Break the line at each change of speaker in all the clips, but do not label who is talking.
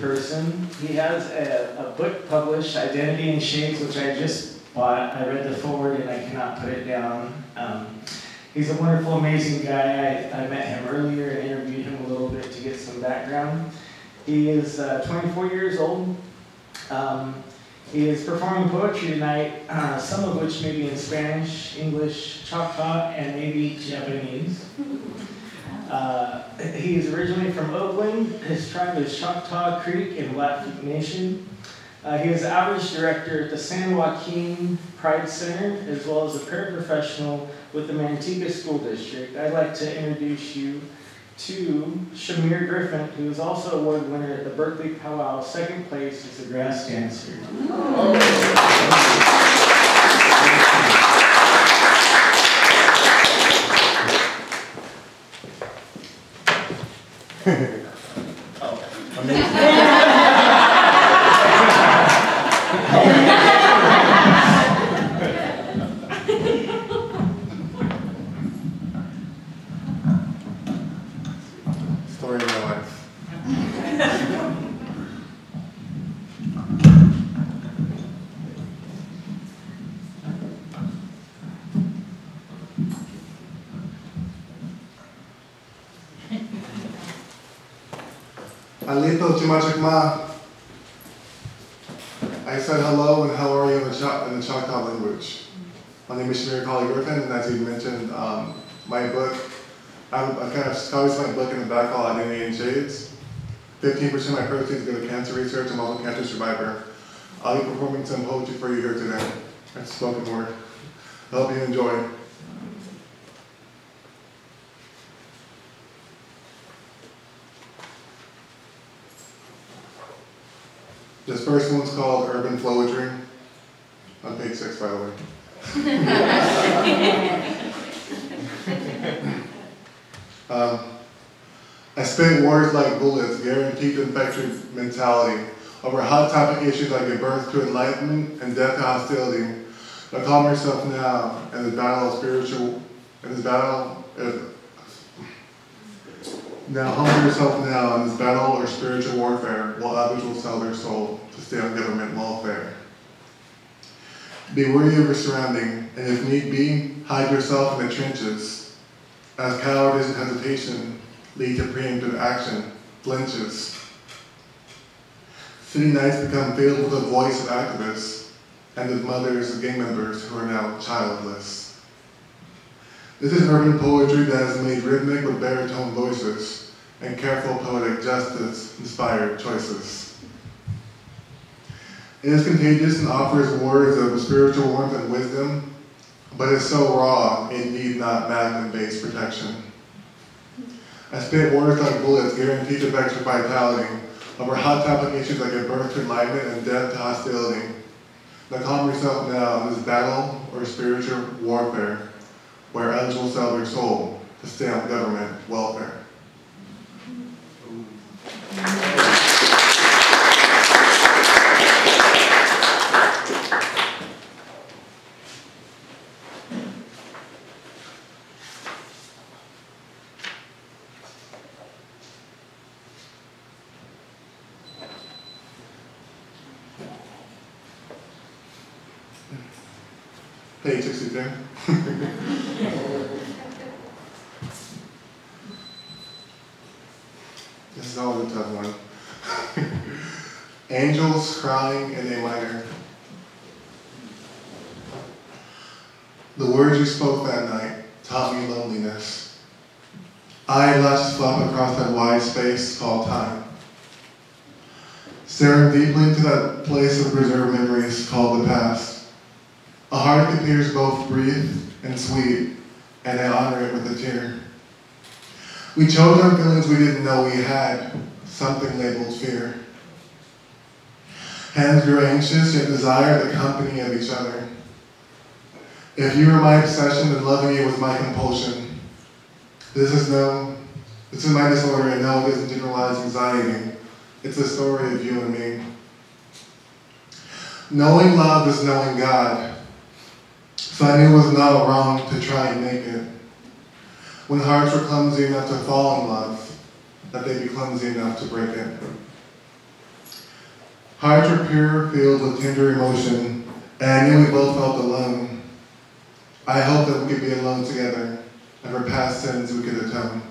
person. He has a book published, Identity in Shades, which I just bought. I read the foreword and I cannot put it down. He's a wonderful, amazing guy. I met him earlier and interviewed him a little bit to get some background. He is 24 years old. He is performing poetry tonight, some of which may be in Spanish, English, Choctaw, and maybe Japanese. He is originally from Oakland. His tribe is Choctaw Creek and Blackfeet Nation. He is average director at the San Joaquin Pride Center, as well as a paraprofessional with the Manteca School District. I'd like to introduce you to Shamir Griffin, who is also award winner at the Berkeley Powwow, second place as a grass dancer.
Story of my life. Alito Chimachikma. I said hello and how are you in the Choctaw language. My name is Shamir Kali Griffin, and as you mentioned, my book, I kind of published my book in the back called Identity in Shades. 15% of my proceeds go to cancer research. I'm also a cancer survivor. I'll be performing some poetry for you here today. It's spoken word. I hope you enjoy. This first one's called Urban Floetry. On page 6, by the way. I spit words like bullets, guaranteed to infect your mentality, over hot topic issues like your birth to enlightenment and death to hostility. Now calm yourself now in this battle of spiritual, now humble yourself now in this battle or spiritual warfare, while others will sell their soul to stay on government welfare. Be wary of your surrounding, and if need be, hide yourself in the trenches, as cowardice and hesitation lead to preemptive action, flinches. City nights become filled with the voice of activists and of mothers of gang members who are now childless. This is urban poetry that is made rhythmic with baritone voices and careful poetic justice-inspired choices. It is contagious and offers words of spiritual warmth and wisdom, but is so raw it need not magnum-based protection. I spit words like bullets guaranteed to vex your vitality over hot topic issues like your birth to enlightenment and death to hostility. Now calm yourself now in this battle or spiritual warfare where others will sell their soul to stay on government welfare. Page 62. This is always a tough one. Angels crying in A minor. The words you spoke that night taught me loneliness. Eyelashes flop across that wide space called time. Staring deeply into that place of preserved memories called the past. A heart that appears both brief and sweet, and I honor it with a tear. We chose our feelings we didn't know we had, something labeled fear. Hands grew anxious, yet desired the company of each other. If you were my obsession, then loving you was my compulsion. This is my disorder, and no, it isn't generalized anxiety. It's a story of you and me. Knowing love is knowing God. So I knew it was not wrong to try and make it. When hearts were clumsy enough to fall in love, that they'd be clumsy enough to break it. Hearts were pure, filled with tender emotion, and I knew we both felt alone. I hoped that we could be alone together, and for past sins we could atone.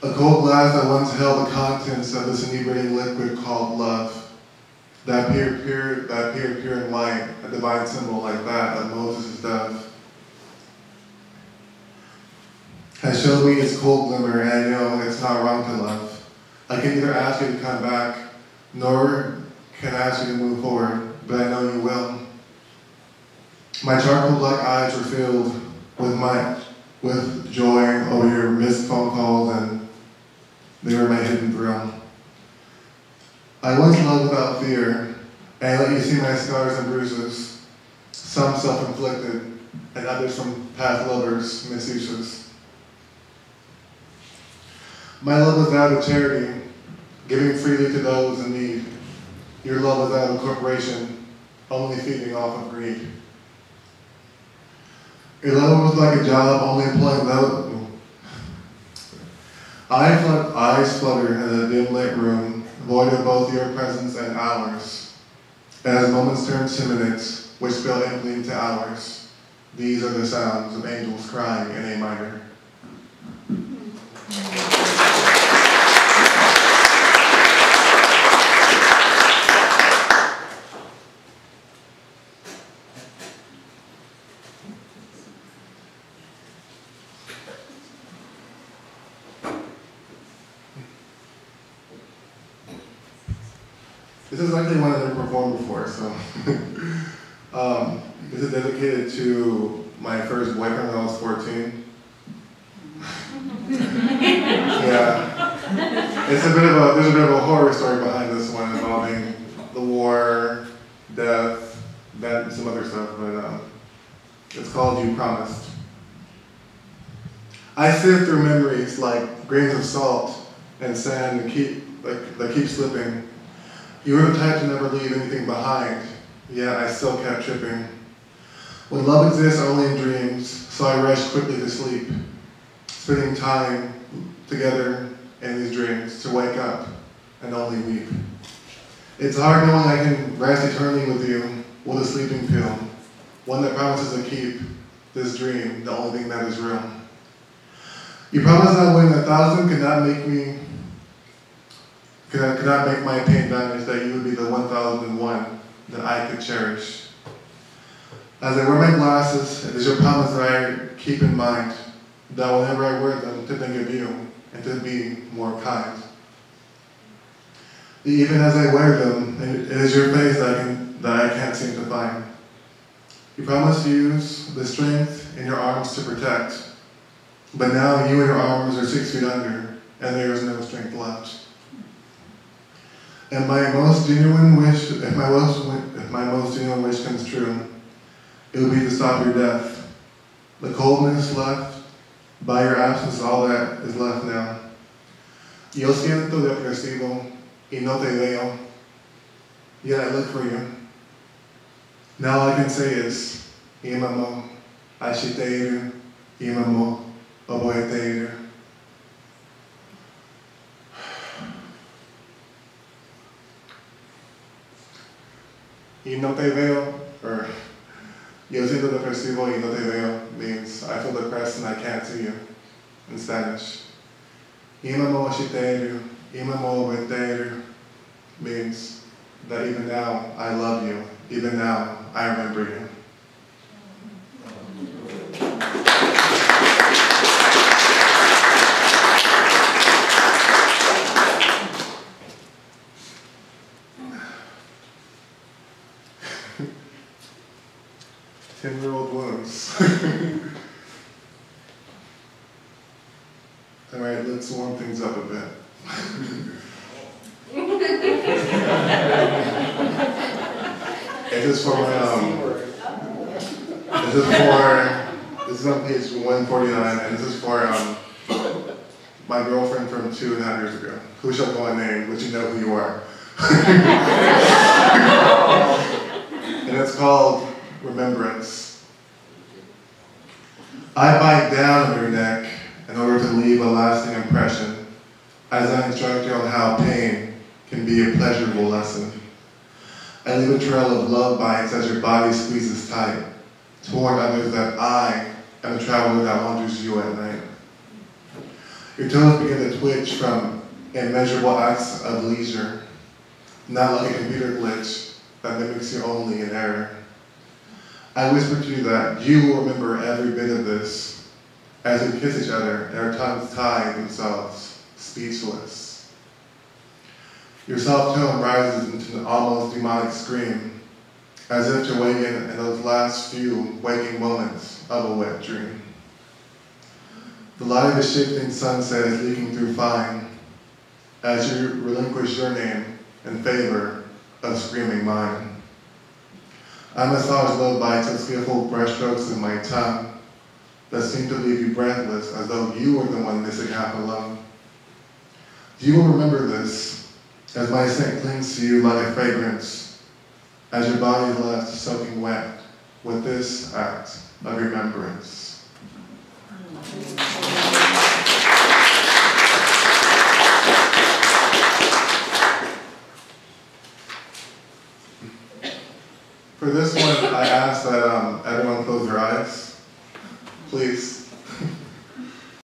A cold glass that once held the contents of this inebriating liquid called love, that appeared pure and white, a divine symbol like that of Moses' dove, has showed me its cold glimmer, and I know it's not wrong to love. I can neither ask you to come back, nor can I ask you to move forward, but I know you will. My charcoal-like eyes were filled with joy over your missed phone calls, and they were my hidden thrill. I once loved without fear, and I let you see my scars and bruises, some self-inflicted, and others from past lovers' misuses. My love was that of charity, giving freely to those in need. Your love was that of corporation, only feeding off of greed. Your love was like a job, only employing those. Eyes flutter in a dim lit room, void of both your presence and ours. As moments turn to minutes, which spill empty into hours, these are the sounds of angels crying in A minor. This is actually one I've never performed before, so this is dedicated to my first boyfriend when I was 14. Yeah, there's a bit of a horror story behind this one involving the war, death, that, and some other stuff, but it's called You Promised. I sift through memories like grains of salt and sand that keep slipping. You were the type to never leave anything behind, yet I still kept tripping. When love exists only in dreams, so I rush quickly to sleep, spending time together in these dreams to wake up and only weep. It's hard knowing I can rest eternally with you with a sleeping pill, one that promises to keep this dream the only thing that is real. You promised that when 1,000 could not make my pain vanish, that you would be the 1,001 that I could cherish. As I wear my glasses, it is your promise that I keep in mind, that whenever I wear them, to think of you and to be more kind. Even as I wear them, it is your face that I can't seem to find. You promised to use the strength in your arms to protect, but now you and your arms are 6 feet under, and there is no strength left. And my most genuine wish, if my most genuine wish comes true, it would be to stop your death. The coldness left by your absence is all that is left now. Yo siento depresivo y no te veo, yet I look for you. Now all I can say is, Imamo, Ashiteiru, Imamo, Oboeteiru. Y no te veo, or yo siento depresivo y no te veo means I feel depressed and I can't see you in Spanish. Imamo ashiteru, imamo obeteru means that even now I love you, even now I remember you. Ten-year-old wounds. All right, let's warm things up a bit. This is on page 149, and this is for my girlfriend from 2.5 years ago, who shall go unnamed, but you know who you are. And it's called Remembrance. I bite down on your neck in order to leave a lasting impression, as I instruct you on how pain can be be a pleasurable lesson. I leave a trail of love bites as your body squeezes tight to warn others that I am the traveler that wanders you at night. Your toes begin to twitch from immeasurable acts of leisure, not like a computer glitch that mimics you only in error. I whisper to you that you will remember every bit of this as we kiss each other and our tongues tie themselves, speechless. Your soft tone rises into an almost demonic scream, as if to awaken in those last few waking moments of a wet dream. The light of the shifting sunset is leaking through fine, as you relinquish your name in favor of screaming mine. I massage love bites and skillful brushstrokes in my tongue that seem to leave you breathless as though you were the one missing half a lung. You will remember this as my scent clings to you like a fragrance, as your body is left soaking wet with this act of remembrance. For this one, I ask that everyone close their eyes, please.